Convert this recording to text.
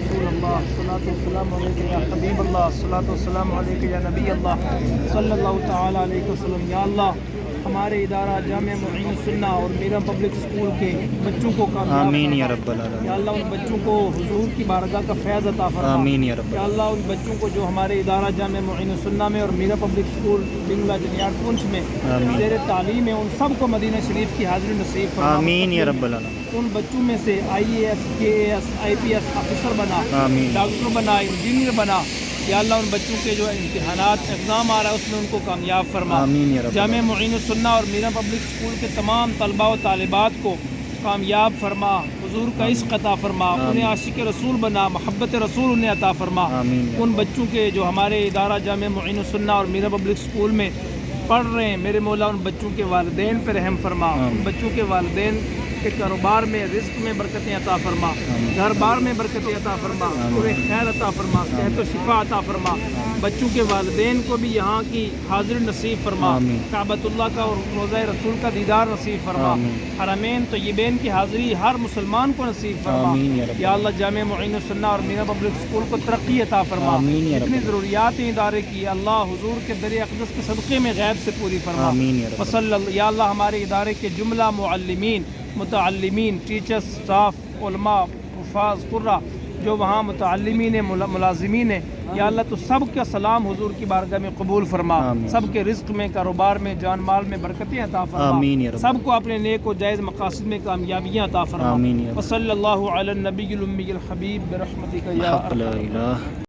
رسول اللہ، الصلاۃ والسلام علیک یا حبیب اللہ، الصلاۃ والسلام علیک یا نبی اللہ صلی اللہ تعالیٰ علیہ وسلم۔ یا اللہ ہمارے ادارہ جامع معین السنہ اور میرا پبلک اسکول کے بچوں کو کامیاب آمین فرما۔ یا رب العالمین۔ یا اللہ ان بچوں کو حضور کی بارگاہ کا فیض عطا فرما۔ آمین یا رب یا اللہ ان بچوں کو جو ہمارے ادارہ جامع معین السنہ میں اور میرا پبلک اسکول بنگلہ جنیار پونچھ میں آمین۔ زیر تعلیم ہے، ان سب کو مدینہ شریف کی حاضری نصیب فرما۔ آمین یا رب العالمین۔ ان بچوں میں سے IAS KAS IPS آفیسر بنا، آمین۔ ڈاکٹر بنا، انجینئر بنا۔ یا اللہ ان بچوں کے جو امتحانات ایگزام آ رہا ہے اس میں ان کو کامیاب فرما۔ آمین یا رب جامع معین السنہ اور میرا پبلک اسکول کے تمام طلباء و طالبات کو کامیاب فرما، حضور کا عشق عطا فرما، انہیں عاشق رسول بنا، محبت رسول انہیں عطا فرما۔ آمین۔ ان بچوں کے جو ہمارے ادارہ جامع معین السنہ اور میرا پبلک اسکول میں پڑھ رہے ہیں، میرے مولا ان بچوں کے والدین پہ رحم فرما، ان بچوں کے والدین کے کاروبار میں، رزق میں برکتیں عطا فرما، گھر بار میں برکتیں عطا فرما، انہیں خیر عطا فرما، صحت و شفا عطا فرما۔ بچوں کے والدین کو بھی یہاں کی حاضر نصیب فرما، کعبۃ اللہ کا اور روضہ رسول کا دیدار نصیب فرما، حرمین طیبین کی حاضری ہر مسلمان کو نصیب فرما۔ یا اللہ جامع معین السنہ اور میرا پبلک اسکول کو ترقی عطا فرما، جتنی ضروریات ہیں ادارے کی اللہ حضور کے در اقدس کے صدقے میں غیب سے پوری فرما۔ یا اللہ ہمارے ادارے کے جملہ معلمین، متعلمین، ٹیچرز، سٹاف، علماء، حفاظ، قرہ جو وہاں متعلمین ہیں، ملازمین ہیں، یا اللہ تو سب کا سلام حضور کی بارگاہ میں قبول فرما، سب کے رزق میں، کاروبار میں، جان مال میں برکتیں عطا فرما، سب کو اپنے نیک و جائز مقاصد میں کامیابیاں عطا فرما۔ وصلی اللہ علی النبی الامی الحبیب برحمتک یا ارحم۔